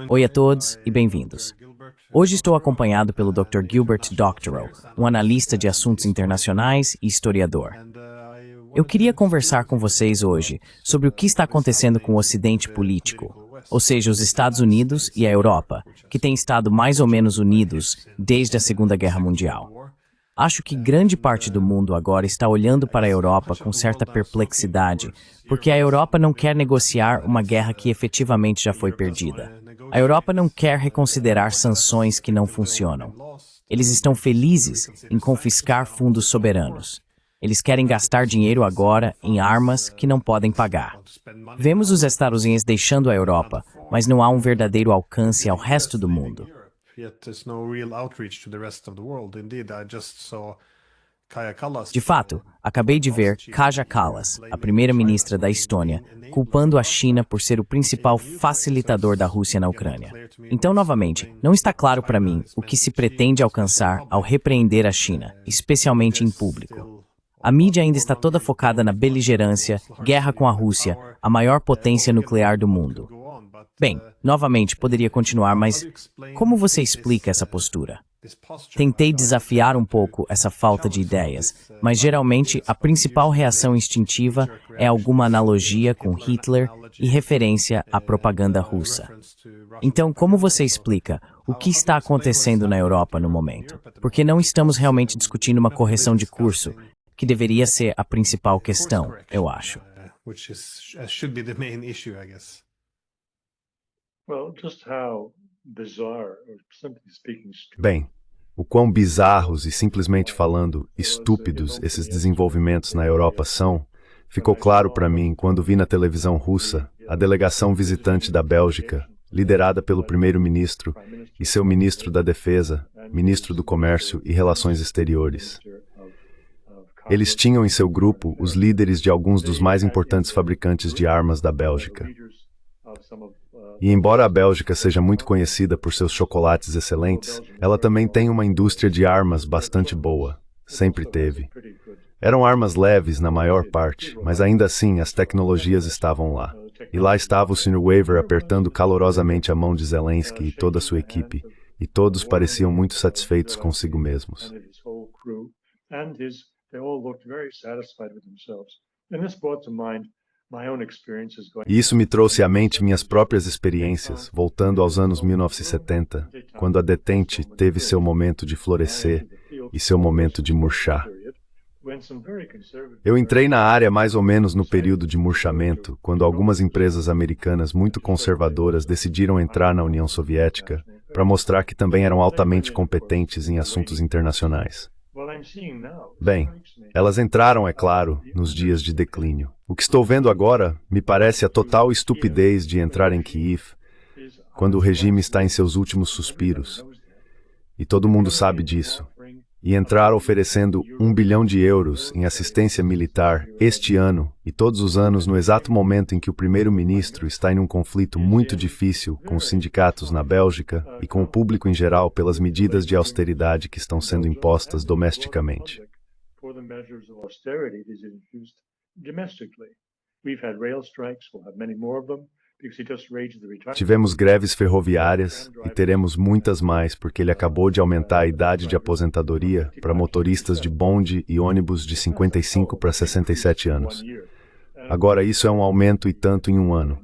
Oi a todos e bem-vindos. Hoje estou acompanhado pelo Dr. Gilbert Doctorow, um analista de assuntos internacionais e historiador. Eu queria conversar com vocês hoje sobre o que está acontecendo com o Ocidente político, ou seja, os Estados Unidos e a Europa, que têm estado mais ou menos unidos desde a Segunda Guerra Mundial. Acho que grande parte do mundo agora está olhando para a Europa com certa perplexidade, porque a Europa não quer negociar uma guerra que efetivamente já foi perdida. A Europa não quer reconsiderar sanções que não funcionam. Eles estão felizes em confiscar fundos soberanos. Eles querem gastar dinheiro agora em armas que não podem pagar. Vemos os Estados Unidos deixando a Europa, mas não há um verdadeiro alcance ao resto do mundo. De fato, acabei de ver Kaja Kallas, a primeira-ministra da Estônia, culpando a China por ser o principal facilitador da Rússia na Ucrânia. Então, novamente, não está claro para mim o que se pretende alcançar ao repreender a China, especialmente em público. A mídia ainda está toda focada na beligerância, guerra com a Rússia, a maior potência nuclear do mundo. Bem, novamente poderia continuar, mas como você explica essa postura? Tentei desafiar um pouco essa falta de ideias, mas geralmente a principal reação instintiva é alguma analogia com Hitler e referência à propaganda russa. Então, como você explica o que está acontecendo na Europa no momento? Porque não estamos realmente discutindo uma correção de curso, que deveria ser a principal questão, eu acho. Bem, o quão bizarros e, simplesmente falando, estúpidos esses desenvolvimentos na Europa são, ficou claro para mim quando vi na televisão russa a delegação visitante da Bélgica, liderada pelo primeiro-ministro e seu ministro da Defesa, ministro do Comércio e Relações Exteriores. Eles tinham em seu grupo os líderes de alguns dos mais importantes fabricantes de armas da Bélgica. E embora a Bélgica seja muito conhecida por seus chocolates excelentes, ela também tem uma indústria de armas bastante boa. Sempre teve. Eram armas leves na maior parte, mas ainda assim as tecnologias estavam lá. E lá estava o Sr. Wever apertando calorosamente a mão de Zelensky e toda a sua equipe, e todos pareciam muito satisfeitos consigo mesmos. E isso me trouxe à mente minhas próprias experiências, voltando aos anos 1970, quando a detente teve seu momento de florescer e seu momento de murchar. Eu entrei na área mais ou menos no período de murchamento, quando algumas empresas americanas muito conservadoras decidiram entrar na União Soviética para mostrar que também eram altamente competentes em assuntos internacionais. Bem, elas entraram, é claro, nos dias de declínio. O que estou vendo agora me parece a total estupidez de entrar em Kiev, quando o regime está em seus últimos suspiros. E todo mundo sabe disso. E entrar oferecendo 1 bilhão de euros em assistência militar este ano e todos os anos no exato momento em que o primeiro-ministro está em um conflito muito difícil com os sindicatos na Bélgica e com o público em geral pelas medidas de austeridade que estão sendo impostas domesticamente. Tivemos greves ferroviárias e teremos muitas mais porque ele acabou de aumentar a idade de aposentadoria para motoristas de bonde e ônibus de 55 para 67 anos. Agora isso é um aumento e tanto em um ano.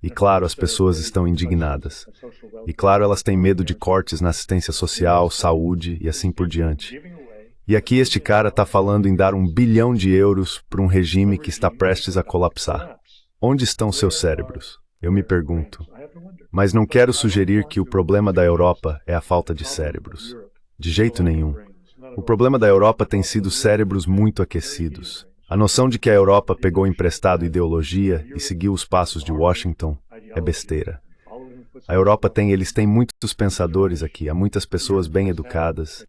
E claro, as pessoas estão indignadas. E claro, elas têm medo de cortes na assistência social, saúde e assim por diante. E aqui este cara está falando em dar 1 bilhão de euros para um regime que está prestes a colapsar. Onde estão seus cérebros? Eu me pergunto. Mas não quero sugerir que o problema da Europa é a falta de cérebros. De jeito nenhum. O problema da Europa tem sido cérebros muito aquecidos. A noção de que a Europa pegou emprestado ideologia e seguiu os passos de Washington é besteira. A Europa eles têm muitos pensadores aqui, há muitas pessoas bem educadas.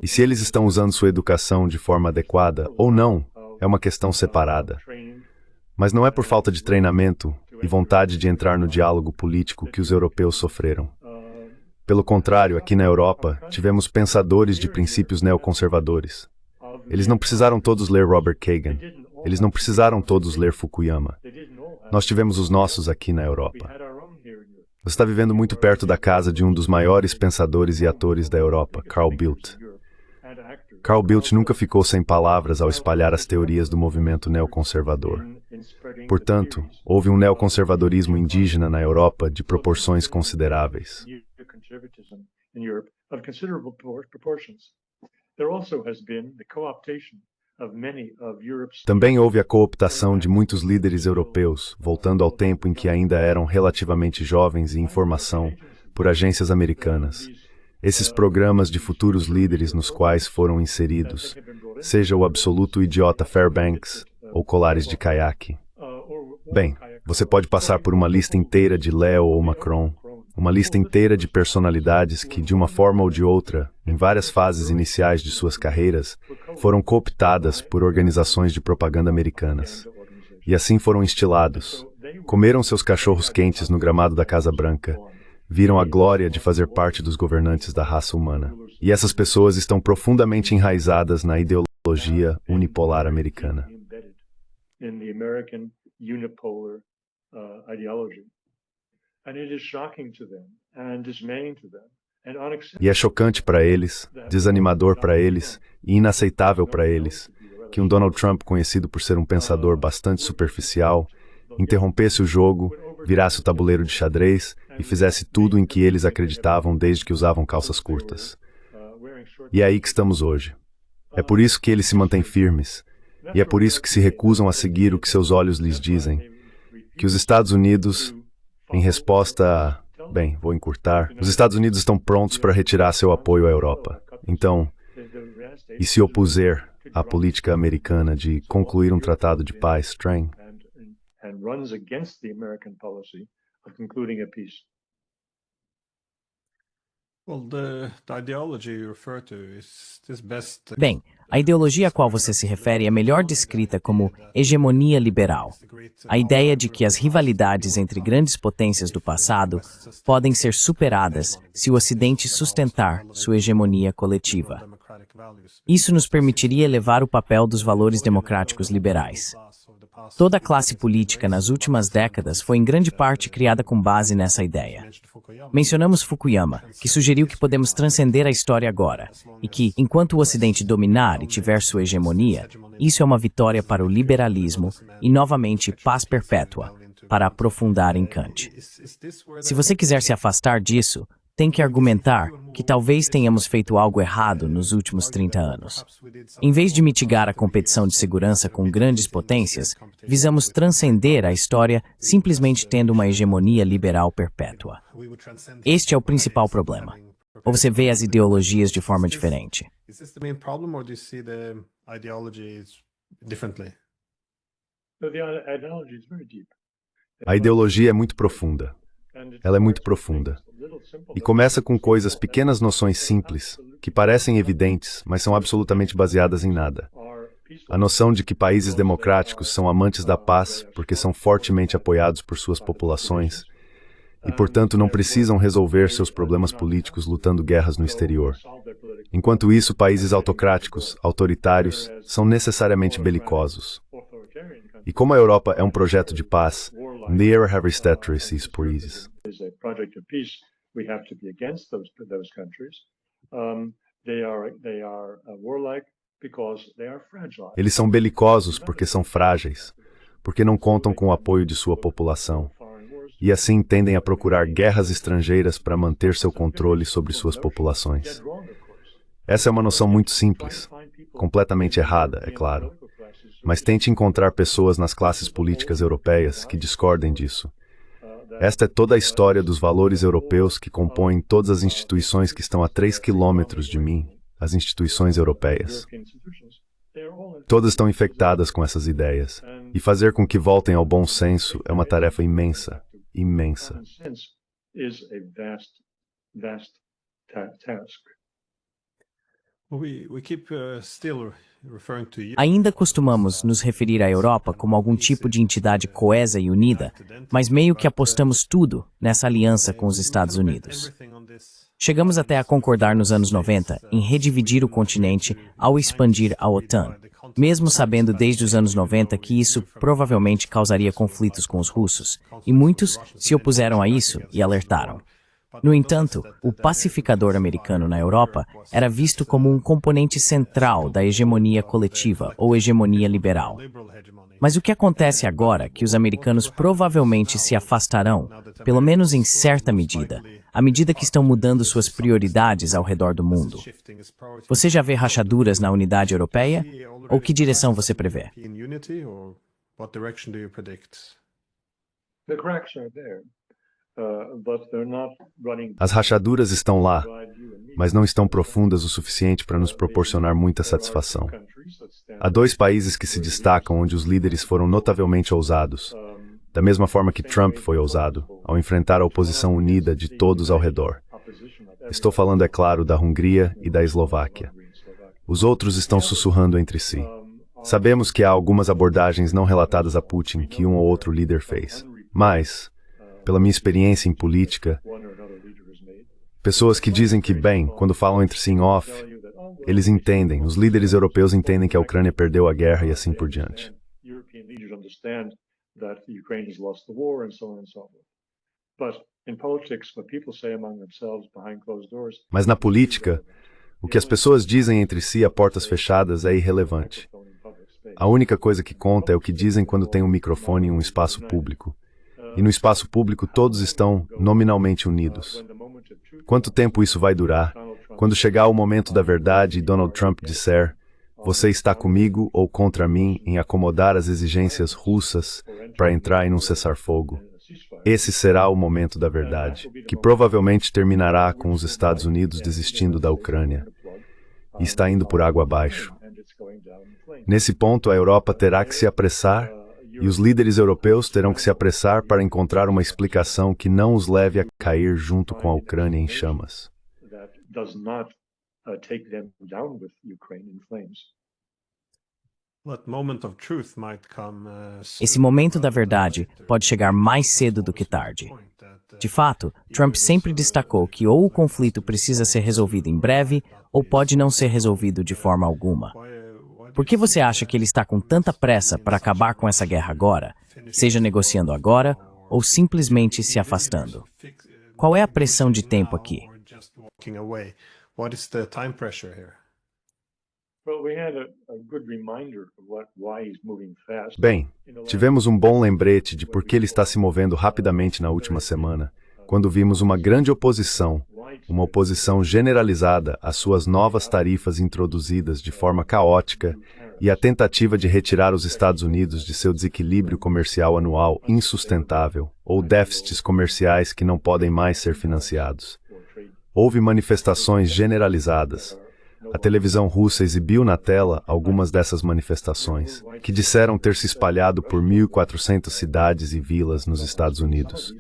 E se eles estão usando sua educação de forma adequada ou não, é uma questão separada. Mas não é por falta de treinamento e vontade de entrar no diálogo político que os europeus sofreram. Pelo contrário, aqui na Europa, tivemos pensadores de princípios neoconservadores. Eles não precisaram todos ler Robert Kagan. Eles não precisaram todos ler Fukuyama. Nós tivemos os nossos aqui na Europa. Você está vivendo muito perto da casa de um dos maiores pensadores e atores da Europa, Carl Bildt. Carl Bildt nunca ficou sem palavras ao espalhar as teorias do movimento neoconservador. Portanto, houve um neoconservadorismo indígena na Europa de proporções consideráveis. Também houve a cooptação de muitos líderes europeus, voltando ao tempo em que ainda eram relativamente jovens e em formação, por agências americanas. Esses programas de futuros líderes nos quais foram inseridos, seja o absoluto idiota Fairbanks ou colares de caiaque. Bem, você pode passar por uma lista inteira de Leo ou Macron, uma lista inteira de personalidades que, de uma forma ou de outra, em várias fases iniciais de suas carreiras, foram cooptadas por organizações de propaganda americanas. E assim foram instilados. Comeram seus cachorros quentes no gramado da Casa Branca. Viram a glória de fazer parte dos governantes da raça humana. E essas pessoas estão profundamente enraizadas na ideologia unipolar americana. E é chocante para eles, desanimador para eles e inaceitável para eles que um Donald Trump, conhecido por ser um pensador bastante superficial, interrompesse o jogo, virasse o tabuleiro de xadrez e fizesse tudo em que eles acreditavam desde que usavam calças curtas. E é aí que estamos hoje. É por isso que eles se mantêm firmes, e é por isso que se recusam a seguir o que seus olhos lhes dizem, que os Estados Unidos, em resposta a... Bem, vou encurtar. Os Estados Unidos estão prontos para retirar seu apoio à Europa. Então, e se opuser à política americana de concluir um tratado de paz, Strang? Bem, a ideologia a qual você se refere é melhor descrita como hegemonia liberal. A ideia de que as rivalidades entre grandes potências do passado podem ser superadas se o Ocidente sustentar sua hegemonia coletiva. Isso nos permitiria elevar o papel dos valores democráticos liberais. Toda a classe política nas últimas décadas foi em grande parte criada com base nessa ideia. Mencionamos Fukuyama, que sugeriu que podemos transcender a história agora, e que, enquanto o Ocidente dominar e tiver sua hegemonia, isso é uma vitória para o liberalismo e, novamente, paz perpétua, para aprofundar em Kant. Se você quiser se afastar disso, tem que argumentar que talvez tenhamos feito algo errado nos últimos 30 anos. Em vez de mitigar a competição de segurança com grandes potências, visamos transcender a história simplesmente tendo uma hegemonia liberal perpétua. Este é o principal problema. Ou você vê as ideologias de forma diferente? A ideologia é muito profunda. Ela é muito profunda. E começa com coisas, pequenas noções simples, que parecem evidentes, mas são absolutamente baseadas em nada. A noção de que países democráticos são amantes da paz porque são fortemente apoiados por suas populações e, portanto, não precisam resolver seus problemas políticos lutando guerras no exterior. Enquanto isso, países autocráticos, autoritários, são necessariamente belicosos. E como a Europa é um projeto de paz, near Harry Statris is Parisis. Eles são belicosos porque são frágeis, porque não contam com o apoio de sua população, e assim tendem a procurar guerras estrangeiras para manter seu controle sobre suas populações. Essa é uma noção muito simples, completamente errada, é claro. Mas tente encontrar pessoas nas classes políticas europeias que discordem disso. Esta é toda a história dos valores europeus que compõem todas as instituições que estão a 3 quilômetros de mim, as instituições europeias. Todas estão infectadas com essas ideias, e fazer com que voltem ao bom senso é uma tarefa imensa, imensa. Ainda costumamos nos referir à Europa como algum tipo de entidade coesa e unida, mas meio que apostamos tudo nessa aliança com os Estados Unidos. Chegamos até a concordar nos anos 90 em redividir o continente ao expandir a OTAN, mesmo sabendo desde os anos 90 que isso provavelmente causaria conflitos com os russos, e muitos se opuseram a isso e alertaram. No entanto, o pacificador americano na Europa era visto como um componente central da hegemonia coletiva ou hegemonia liberal. Mas o que acontece agora é que os americanos provavelmente se afastarão, pelo menos em certa medida, à medida que estão mudando suas prioridades ao redor do mundo. Você já vê rachaduras na unidade europeia? Ou que direção você prevê? As rachaduras estão lá, mas não estão profundas o suficiente para nos proporcionar muita satisfação. Há dois países que se destacam onde os líderes foram notavelmente ousados, da mesma forma que Trump foi ousado, ao enfrentar a oposição unida de todos ao redor. Estou falando, é claro, da Hungria e da Eslováquia. Os outros estão sussurrando entre si. Sabemos que há algumas abordagens não relatadas a Putin que um ou outro líder fez, mas, pela minha experiência em política, pessoas que dizem que, bem, quando falam entre si em off, eles entendem, os líderes europeus entendem que a Ucrânia perdeu a guerra e assim por diante. Mas na política, o que as pessoas dizem entre si a portas fechadas é irrelevante. A única coisa que conta é o que dizem quando tem um microfone em um espaço público. E no espaço público todos estão nominalmente unidos. Quanto tempo isso vai durar? Quando chegar o momento da verdade e Donald Trump disser: "Você está comigo ou contra mim em acomodar as exigências russas para entrar em um cessar-fogo?" Esse será o momento da verdade, que provavelmente terminará com os Estados Unidos desistindo da Ucrânia. E está indo por água abaixo. Nesse ponto, a Europa terá que se apressar e os líderes europeus terão que se apressar para encontrar uma explicação que não os leve a cair junto com a Ucrânia em chamas. Esse momento da verdade pode chegar mais cedo do que tarde. De fato, Trump sempre destacou que ou o conflito precisa ser resolvido em breve, ou pode não ser resolvido de forma alguma. Por que você acha que ele está com tanta pressa para acabar com essa guerra agora, seja negociando agora ou simplesmente se afastando? Qual é a pressão de tempo aqui? Bem, tivemos um bom lembrete de por que ele está se movendo rapidamente na última semana, quando vimos uma grande oposição, uma oposição generalizada às suas novas tarifas introduzidas de forma caótica e a tentativa de retirar os Estados Unidos de seu desequilíbrio comercial anual insustentável ou déficits comerciais que não podem mais ser financiados. Houve manifestações generalizadas. A televisão russa exibiu na tela algumas dessas manifestações, que disseram ter se espalhado por 1.400 cidades e vilas nos Estados Unidos.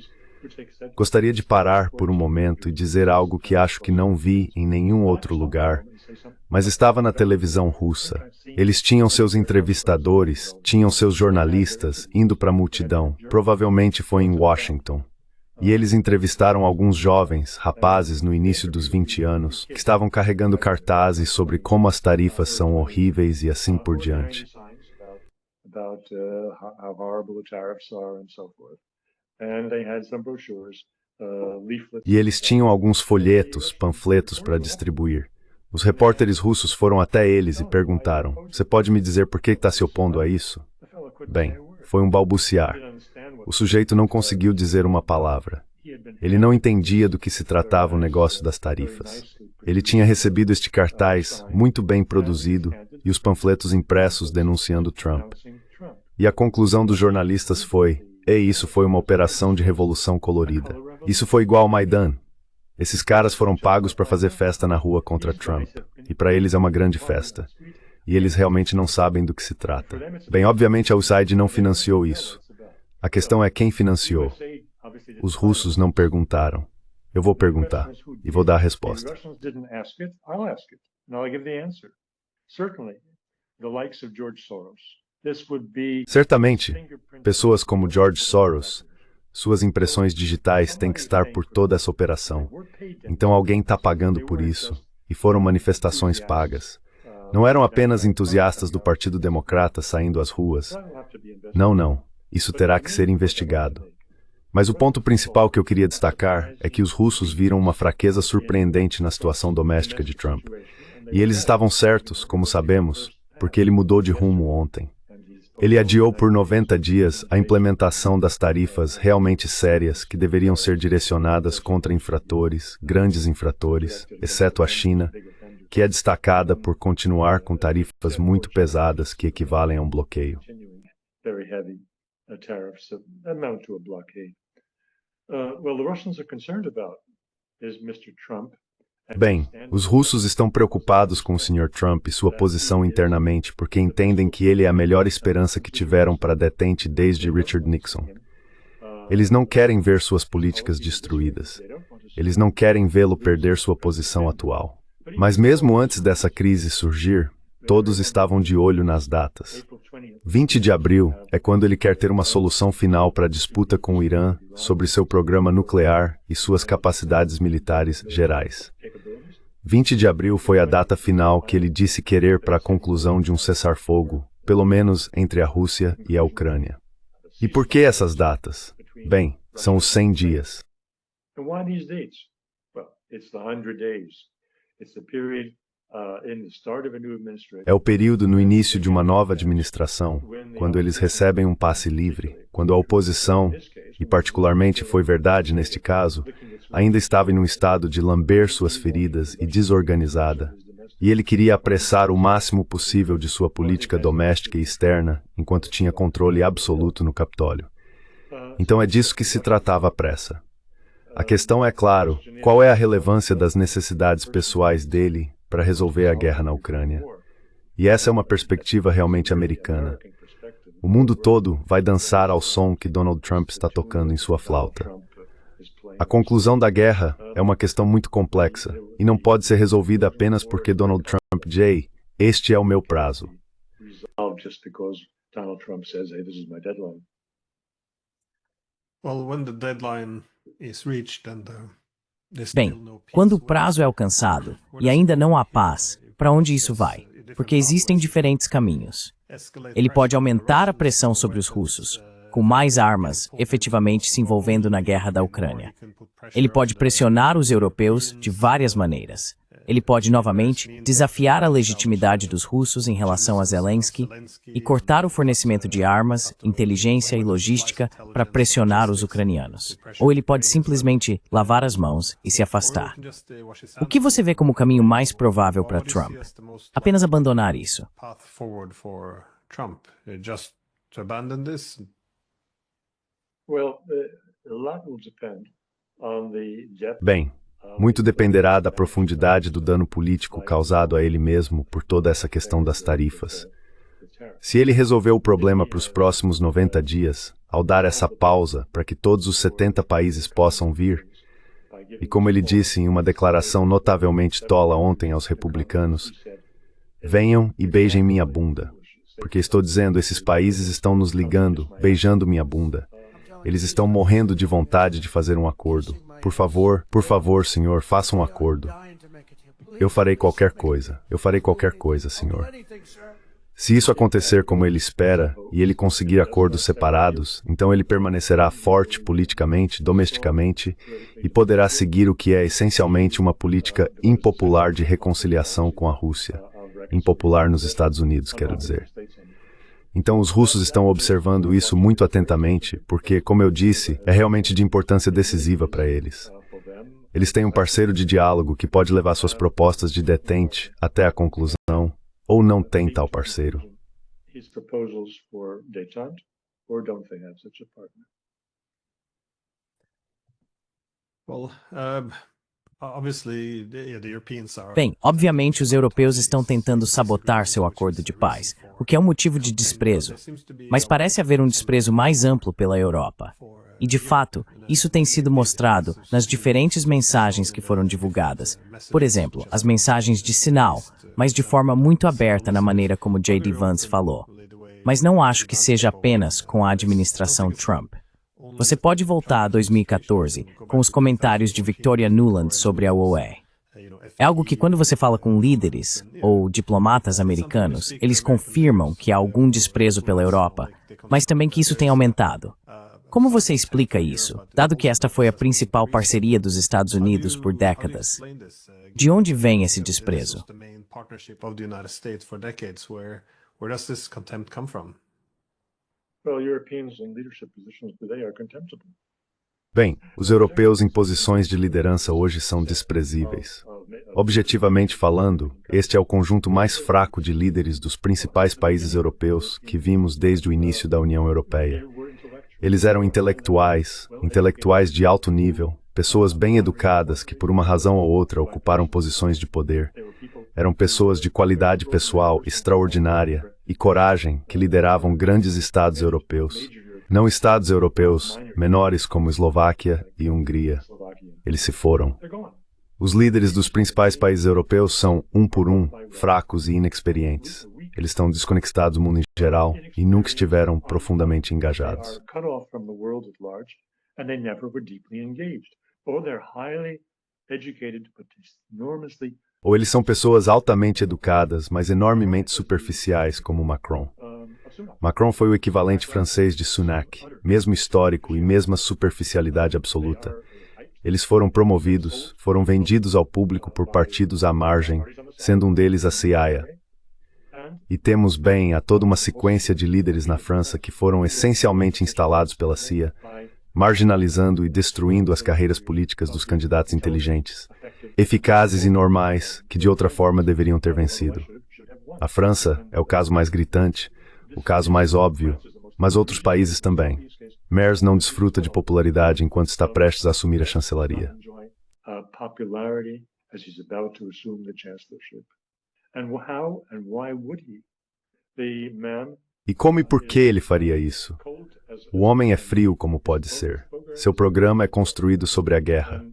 Gostaria de parar por um momento e dizer algo que acho que não vi em nenhum outro lugar, mas estava na televisão russa. Eles tinham seus entrevistadores, tinham seus jornalistas indo para a multidão, provavelmente foi em Washington. E eles entrevistaram alguns jovens, rapazes no início dos 20 anos, que estavam carregando cartazes sobre como as tarifas são horríveis e assim por diante. E eles tinham alguns folhetos, panfletos para distribuir. Os repórteres russos foram até eles e perguntaram: "Você pode me dizer por que está se opondo a isso?" Bem, foi um balbuciar. O sujeito não conseguiu dizer uma palavra. Ele não entendia do que se tratava o negócio das tarifas. Ele tinha recebido este cartaz muito bem produzido e os panfletos impressos denunciando Trump. E a conclusão dos jornalistas foi: "Ei, isso foi uma operação de revolução colorida. Isso foi igual ao Maidan. Esses caras foram pagos para fazer festa na rua contra Trump. E para eles é uma grande festa. E eles realmente não sabem do que se trata." Bem, obviamente a USAID não financiou isso. A questão é quem financiou. Os russos não perguntaram. Eu vou perguntar e vou dar a resposta. Certamente, pessoas como George Soros Suas impressões digitais têm que estar por toda essa operação. Então alguém está pagando por isso, e foram manifestações pagas. Não eram apenas entusiastas do Partido Democrata saindo às ruas. Não, não. Isso terá que ser investigado. Mas o ponto principal que eu queria destacar é que os russos viram uma fraqueza surpreendente na situação doméstica de Trump. E eles estavam certos, como sabemos, porque ele mudou de rumo ontem. Ele adiou por 90 dias a implementação das tarifas realmente sérias que deveriam ser direcionadas contra infratores, grandes infratores, exceto a China, que é destacada por continuar com tarifas muito pesadas que equivalem a um bloqueio. Bem, os russos estão preocupados com o Sr. Trump e sua posição internamente porque entendem que ele é a melhor esperança que tiveram para detente desde Richard Nixon. Eles não querem ver suas políticas destruídas. Eles não querem vê-lo perder sua posição atual. Mas mesmo antes dessa crise surgir, todos estavam de olho nas datas. 20 de abril é quando ele quer ter uma solução final para a disputa com o Irã sobre seu programa nuclear e suas capacidades militares gerais. 20 de abril foi a data final que ele disse querer para a conclusão de um cessar-fogo, pelo menos entre a Rússia e a Ucrânia. E por que essas datas? Bem, são os 100 dias. É o período no início de uma nova administração, quando eles recebem um passe livre, quando a oposição, e particularmente foi verdade neste caso, ainda estava em um estado de lamber suas feridas e desorganizada, e ele queria apressar o máximo possível de sua política doméstica e externa, enquanto tinha controle absoluto no Capitólio. Então é disso que se tratava a pressa. A questão é, claro, qual é a relevância das necessidades pessoais dele para resolver a guerra na Ucrânia. E essa é uma perspectiva realmente americana. O mundo todo vai dançar ao som que Donald Trump está tocando em sua flauta. A conclusão da guerra é uma questão muito complexa e não pode ser resolvida apenas porque Donald Trump J. Este é o meu prazo. Bem, quando o prazo é alcançado e ainda não há paz, para onde isso vai? Porque existem diferentes caminhos. Ele pode aumentar a pressão sobre os russos, com mais armas efetivamente se envolvendo na guerra da Ucrânia. Ele pode pressionar os europeus de várias maneiras. Ele pode novamente desafiar a legitimidade dos russos em relação a Zelensky e cortar o fornecimento de armas, inteligência e logística para pressionar os ucranianos. Ou ele pode simplesmente lavar as mãos e se afastar. O que você vê como o caminho mais provável para Trump? Apenas abandonar isso. Bem, muito dependerá da profundidade do dano político causado a ele mesmo por toda essa questão das tarifas. Se ele resolver o problema para os próximos 90 dias, ao dar essa pausa para que todos os 70 países possam vir, e como ele disse em uma declaração notavelmente tola ontem aos republicanos, venham e beijem minha bunda, porque estou dizendo, esses países estão nos ligando, beijando minha bunda. Eles estão morrendo de vontade de fazer um acordo. Por favor, senhor, faça um acordo. Eu farei qualquer coisa, senhor. Se isso acontecer como ele espera, e ele conseguir acordos separados, então ele permanecerá forte politicamente, domesticamente, e poderá seguir o que é essencialmente uma política impopular de reconciliação com a Rússia. Impopular nos Estados Unidos, quero dizer. Então os russos estão observando isso muito atentamente, porque, como eu disse, é realmente de importância decisiva para eles. Eles têm um parceiro de diálogo que pode levar suas propostas de detente até a conclusão, ou não tem tal parceiro. Bem, obviamente os europeus estão tentando sabotar seu acordo de paz, o que é um motivo de desprezo. Mas parece haver um desprezo mais amplo pela Europa. E, de fato, isso tem sido mostrado nas diferentes mensagens que foram divulgadas. Por exemplo, as mensagens de sinal, mas de forma muito aberta na maneira como J.D. Vance falou. Mas não acho que seja apenas com a administração Trump. Você pode voltar a 2014 com os comentários de Victoria Nuland sobre a UE. É algo que quando você fala com líderes ou diplomatas americanos, eles confirmam que há algum desprezo pela Europa, mas também que isso tem aumentado. Como você explica isso, dado que esta foi a principal parceria dos Estados Unidos por décadas? De onde vem esse desprezo? Bem, os europeus em posições de liderança hoje são desprezíveis. Objetivamente falando, este é o conjunto mais fraco de líderes dos principais países europeus que vimos desde o início da União Europeia. Eles eram intelectuais de alto nível, pessoas bem educadas que por uma razão ou outra ocuparam posições de poder. Eram pessoas de qualidade pessoal extraordinária e coragem que lideravam grandes estados europeus. Não estados europeus menores como Eslováquia e Hungria. Eles se foram. Os líderes dos principais países europeus são, um por um, fracos e inexperientes. Eles estão desconectados do mundo em geral e nunca estiveram profundamente engajados. Ou eles são pessoas altamente educadas, mas enormemente superficiais, como Macron. Macron foi o equivalente francês de Sunak, mesmo histórico e mesma superficialidade absoluta. Eles foram promovidos, foram vendidos ao público por partidos à margem, sendo um deles a CIA. E temos bem a toda uma sequência de líderes na França que foram essencialmente instalados pela CIA, marginalizando e destruindo as carreiras políticas dos candidatos inteligentes, eficazes e normais, que de outra forma deveriam ter vencido. A França é o caso mais gritante, o caso mais óbvio, mas outros países também. Merz não desfruta de popularidade enquanto está prestes a assumir a chancelaria. E como e por que ele faria isso? O homem é frio como pode ser. Seu programa é construído sobre a guerra.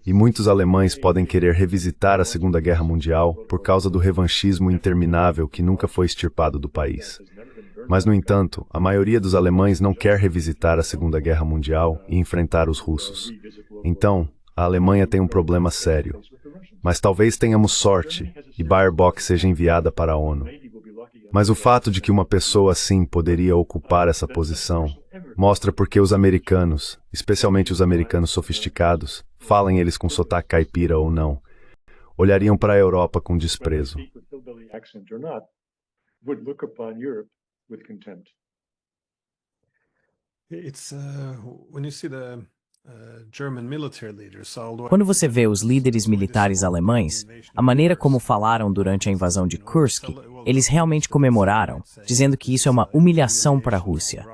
E muitos alemães podem querer revisitar a Segunda Guerra Mundial por causa do revanchismo interminável que nunca foi extirpado do país. Mas, no entanto, a maioria dos alemães não quer revisitar a Segunda Guerra Mundial e enfrentar os russos. Então, a Alemanha tem um problema sério. Mas talvez tenhamos sorte e Baerbock seja enviada para a ONU. Mas o fato de que uma pessoa assim poderia ocupar essa posição mostra por que os americanos, especialmente os americanos sofisticados, falem eles com sotaque caipira ou não, olhariam para a Europa com desprezo. Quando você vê os líderes militares alemães, a maneira como falaram durante a invasão de Kursk, eles realmente comemoraram, dizendo que isso é uma humilhação para a Rússia.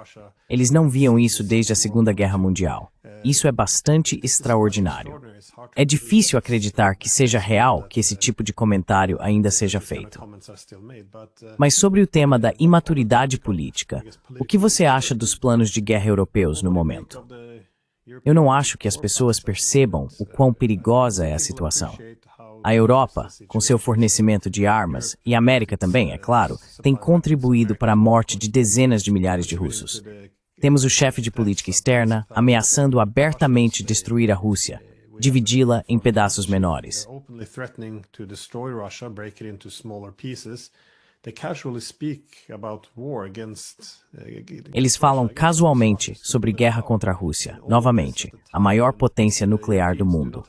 Eles não viam isso desde a Segunda Guerra Mundial. Isso é bastante extraordinário. É difícil acreditar que seja real que esse tipo de comentário ainda seja feito. Mas sobre o tema da imaturidade política, o que você acha dos planos de guerra europeus no momento? Eu não acho que as pessoas percebam o quão perigosa é a situação. A Europa, com seu fornecimento de armas, e a América também, é claro, tem contribuído para a morte de dezenas de milhares de russos. Temos o chefe de política externa ameaçando abertamente destruir a Rússia, dividi-la em pedaços menores. Eles falam casualmente sobre guerra contra a Rússia, novamente, a maior potência nuclear do mundo.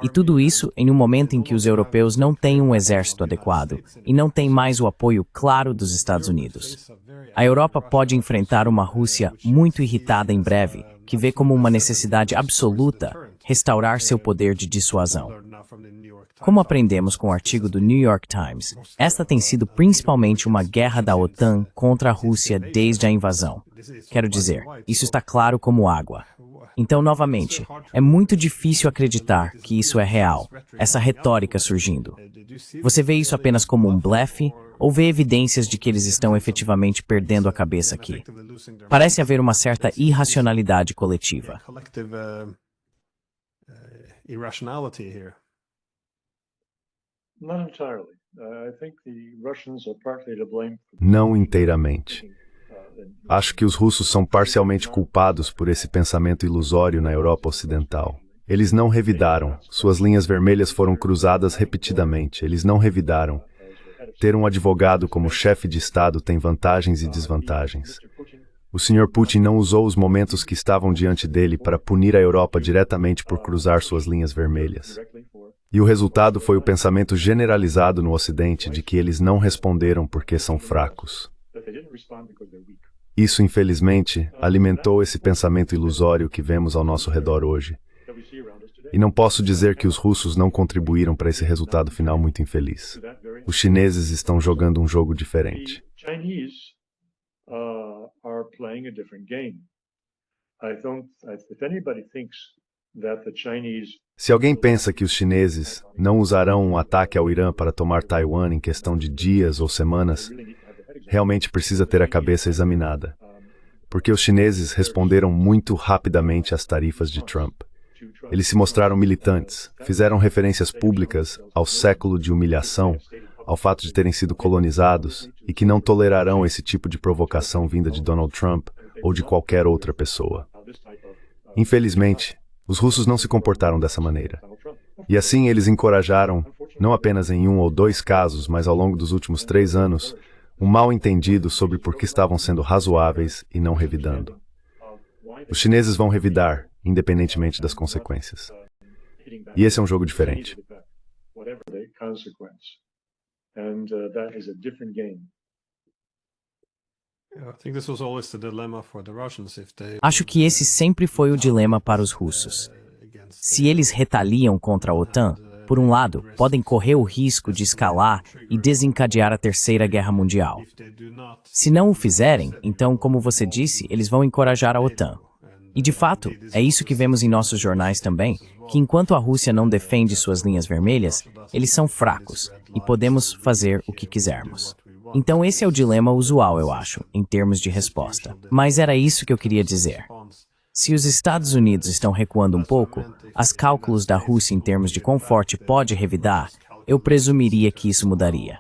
E tudo isso em um momento em que os europeus não têm um exército adequado e não têm mais o apoio claro dos Estados Unidos. A Europa pode enfrentar uma Rússia muito irritada em breve, que vê como uma necessidade absoluta restaurar seu poder de dissuasão. Como aprendemos com o artigo do New York Times, esta tem sido principalmente uma guerra da OTAN contra a Rússia desde a invasão. Quero dizer, isso está claro como água. Então, novamente, é muito difícil acreditar que isso é real, essa retórica surgindo. Você vê isso apenas como um blefe ou vê evidências de que eles estão efetivamente perdendo a cabeça aqui? Parece haver uma certa irracionalidade coletiva. Não inteiramente. Acho que os russos são parcialmente culpados por esse pensamento ilusório na Europa Ocidental. Eles não revidaram. Suas linhas vermelhas foram cruzadas repetidamente. Eles não revidaram. Ter um advogado como chefe de Estado tem vantagens e desvantagens. O Sr. Putin não usou os momentos que estavam diante dele para punir a Europa diretamente por cruzar suas linhas vermelhas. E o resultado foi o pensamento generalizado no Ocidente de que eles não responderam porque são fracos. Isso, infelizmente, alimentou esse pensamento ilusório que vemos ao nosso redor hoje. E não posso dizer que os russos não contribuíram para esse resultado final muito infeliz. Os chineses estão jogando um jogo diferente. Se alguém pensa que os chineses não usarão um ataque ao Irã para tomar Taiwan em questão de dias ou semanas, realmente precisa ter a cabeça examinada. Porque os chineses responderam muito rapidamente às tarifas de Trump. Eles se mostraram militantes, fizeram referências públicas ao século de humilhação, ao fato de terem sido colonizados e que não tolerarão esse tipo de provocação vinda de Donald Trump ou de qualquer outra pessoa. Infelizmente, os russos não se comportaram dessa maneira. E assim eles encorajaram, não apenas em 1 ou 2 casos, mas ao longo dos últimos 3 anos, um mal-entendido sobre por que estavam sendo razoáveis e não revidando. Os chineses vão revidar, independentemente das consequências. E esse é um jogo diferente. Acho que esse sempre foi o dilema para os russos. Se eles retaliam contra a OTAN, por um lado, podem correr o risco de escalar e desencadear a Terceira Guerra Mundial. Se não o fizerem, então, como você disse, eles vão encorajar a OTAN. E, de fato, é isso que vemos em nossos jornais também, que enquanto a Rússia não defende suas linhas vermelhas, eles são fracos e podemos fazer o que quisermos. Então esse é o dilema usual, eu acho, em termos de resposta. Mas era isso que eu queria dizer. Se os Estados Unidos estão recuando um pouco, as cálculos da Rússia em termos de quão forte pode revidar, eu presumiria que isso mudaria.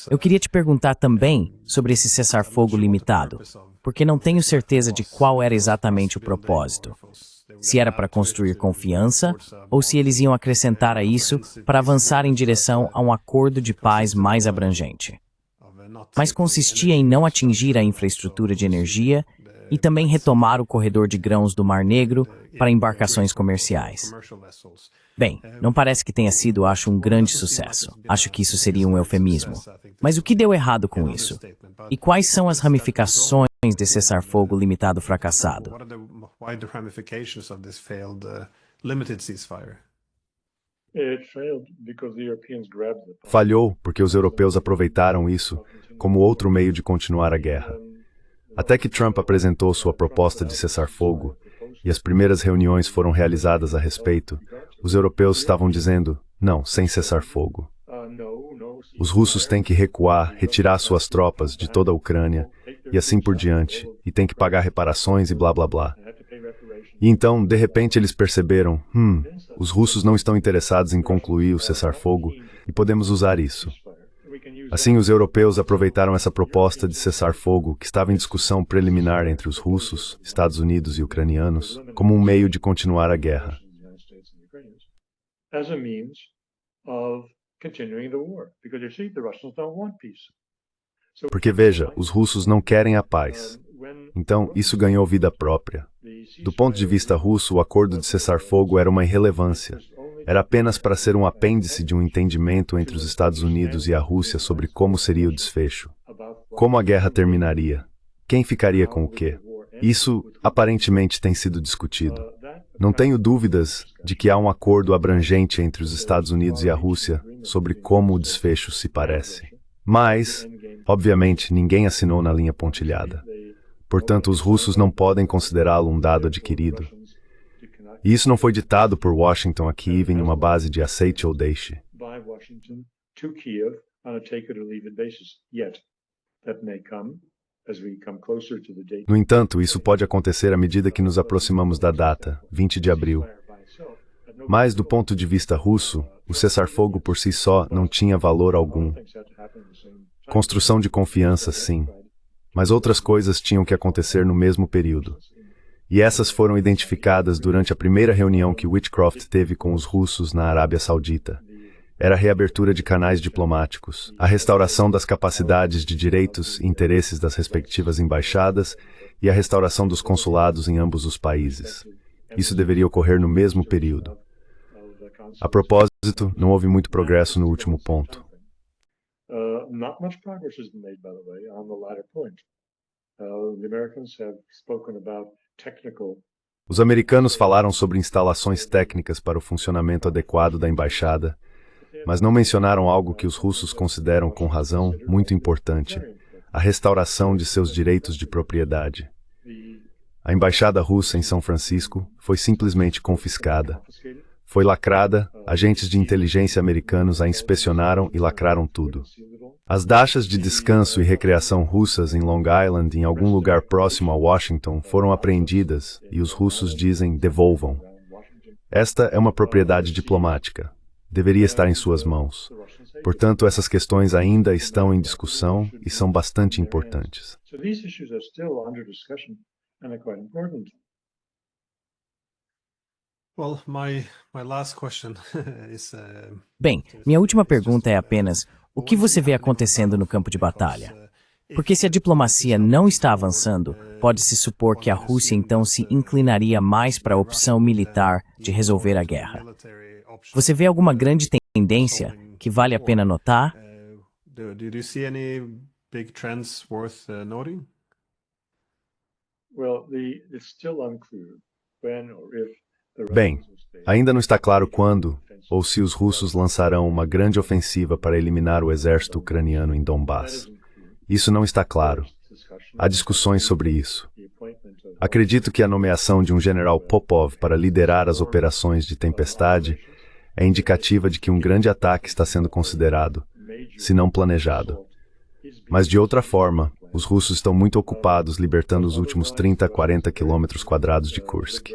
Eu queria te perguntar também sobre esse cessar-fogo limitado, porque não tenho certeza de qual era exatamente o propósito. Se era para construir confiança, ou se eles iam acrescentar a isso para avançar em direção a um acordo de paz mais abrangente. Mas consistia em não atingir a infraestrutura de energia e também retomar o corredor de grãos do Mar Negro para embarcações comerciais. Bem, não parece que tenha sido, acho, um grande sucesso. Acho que isso seria um eufemismo. Mas o que deu errado com isso? E quais são as ramificações de cessar-fogo limitado fracassado? Falhou porque os europeus aproveitaram isso como outro meio de continuar a guerra. Até que Trump apresentou sua proposta de cessar-fogo e as primeiras reuniões foram realizadas a respeito, os europeus estavam dizendo, não, sem cessar-fogo. Os russos têm que recuar, retirar suas tropas de toda a Ucrânia e assim por diante, e têm que pagar reparações e blá blá blá. E então, de repente, eles perceberam, os russos não estão interessados em concluir o cessar-fogo e podemos usar isso. Assim, os europeus aproveitaram essa proposta de cessar-fogo, que estava em discussão preliminar entre os russos, Estados Unidos e ucranianos, como um meio de continuar a guerra. Porque, veja, os russos não querem a paz. Então, isso ganhou vida própria. Do ponto de vista russo, o acordo de cessar-fogo era uma irrelevância. Era apenas para ser um apêndice de um entendimento entre os Estados Unidos e a Rússia sobre como seria o desfecho. Como a guerra terminaria? Quem ficaria com o quê? Isso, aparentemente, tem sido discutido. Não tenho dúvidas de que há um acordo abrangente entre os Estados Unidos e a Rússia sobre como o desfecho se parece. Mas, obviamente, ninguém assinou na linha pontilhada. Portanto, os russos não podem considerá-lo um dado adquirido. E isso não foi ditado por Washington a Kiev em uma base de aceite ou deixe. No entanto, isso pode acontecer à medida que nos aproximamos da data, 20 de abril. Mas, do ponto de vista russo, o cessar-fogo por si só não tinha valor algum. Construção de confiança, sim. Mas outras coisas tinham que acontecer no mesmo período. E essas foram identificadas durante a primeira reunião que Witchcroft teve com os russos na Arábia Saudita. Era a reabertura de canais diplomáticos, a restauração das capacidades de direitos e interesses das respectivas embaixadas e a restauração dos consulados em ambos os países. Isso deveria ocorrer no mesmo período. A propósito, não houve muito progresso no último ponto. Not much progress has been made, by the way, on the latter point. The Americans have spoken about technical. Os americanos falaram sobre instalações técnicas para o funcionamento adequado da embaixada, mas não mencionaram algo que os russos consideram, com razão, muito importante: a restauração de seus direitos de propriedade. A embaixada russa em São Francisco foi simplesmente confiscada. Foi lacrada, agentes de inteligência americanos a inspecionaram e lacraram tudo. As dachas de descanso e recreação russas em Long Island, em algum lugar próximo a Washington, foram apreendidas e os russos dizem: devolvam. Esta é uma propriedade diplomática. Deveria estar em suas mãos. Portanto, essas questões ainda estão em discussão e são bastante importantes. Bem, minha última pergunta é apenas: o que você vê acontecendo no campo de batalha? Porque se a diplomacia não está avançando, pode-se supor que a Rússia então se inclinaria mais para a opção militar de resolver a guerra. Você vê alguma grande tendência que vale a pena notar? Bem, ainda não está claro quando ou se os russos lançarão uma grande ofensiva para eliminar o exército ucraniano em Donbass. Isso não está claro. Há discussões sobre isso. Acredito que a nomeação de um general Popov para liderar as operações de tempestade é indicativa de que um grande ataque está sendo considerado, se não planejado. Mas, de outra forma, os russos estão muito ocupados libertando os últimos 30 a 40 quilômetros quadrados de Kursk.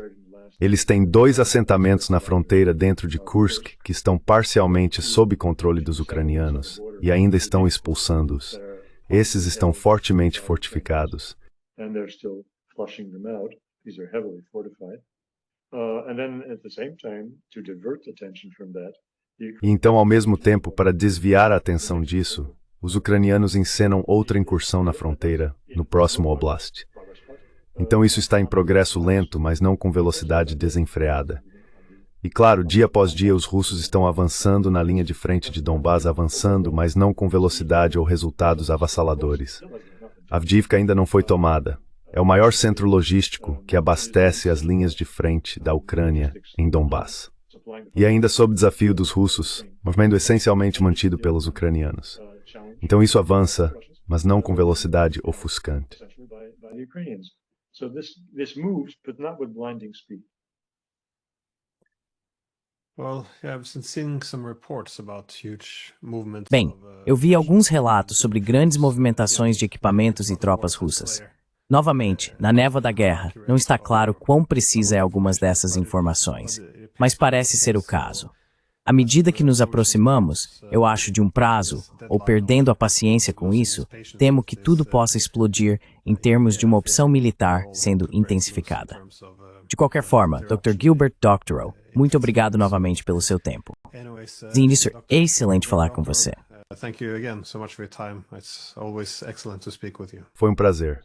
Eles têm 2 assentamentos na fronteira dentro de Kursk que estão parcialmente sob controle dos ucranianos e ainda estão expulsando-os. Esses estão fortemente fortificados. E então, ao mesmo tempo, para desviar a atenção disso, os ucranianos encenam outra incursão na fronteira, no próximo oblast. Então isso está em progresso lento, mas não com velocidade desenfreada. E claro, dia após dia os russos estão avançando na linha de frente de Donbass, avançando, mas não com velocidade ou resultados avassaladores. Avdiivka ainda não foi tomada. É o maior centro logístico que abastece as linhas de frente da Ucrânia em Donbass. E ainda sob desafio dos russos, movimento essencialmente mantido pelos ucranianos. Então isso avança, mas não com velocidade ofuscante. So this moves, but not with blinding speed. Bem, eu vi alguns relatos sobre grandes movimentações de equipamentos e tropas russas. Novamente, na névoa da guerra, não está claro quão precisa é algumas dessas informações, mas parece ser o caso. À medida que nos aproximamos, eu acho, de um prazo, ou perdendo a paciência com isso, temo que tudo possa explodir em termos de uma opção militar sendo intensificada. De qualquer forma, Dr. Gilbert Doctorow, muito obrigado novamente pelo seu tempo. Zinnisser, é excelente falar com você. Foi um prazer.